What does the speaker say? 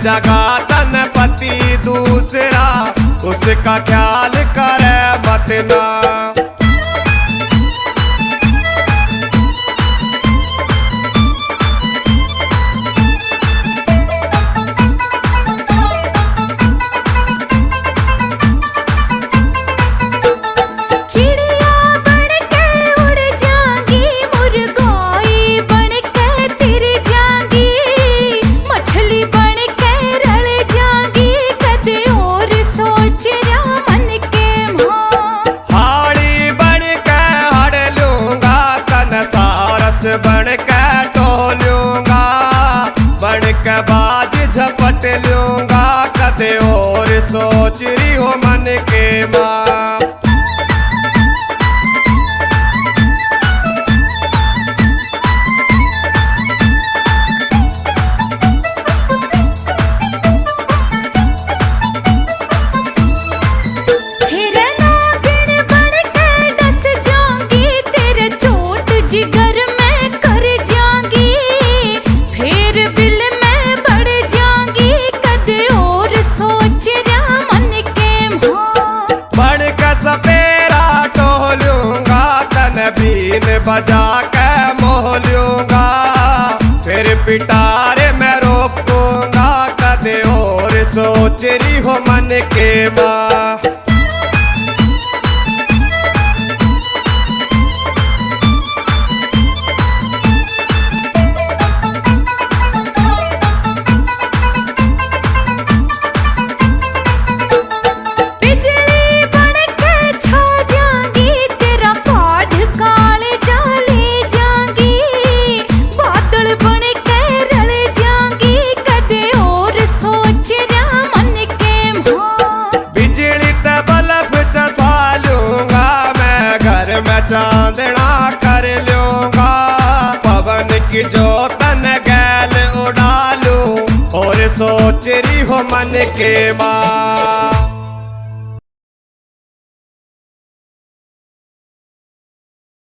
जगह तन पति दूसरा, उसका ख्याल करे बतना। बन के टोलूंगा, बन के बाज झपट लूंगा, कदे और सोच रही हो मन के माँ। बजा के मोह लूंगा, फिर पिटारे में रोकूंगा, कदे और सोच रही हो मन के माँ। चांदना कर लूंगा, पवन की जोतन गैल उड़ा लूं, और सोच रही हो मन के माँ।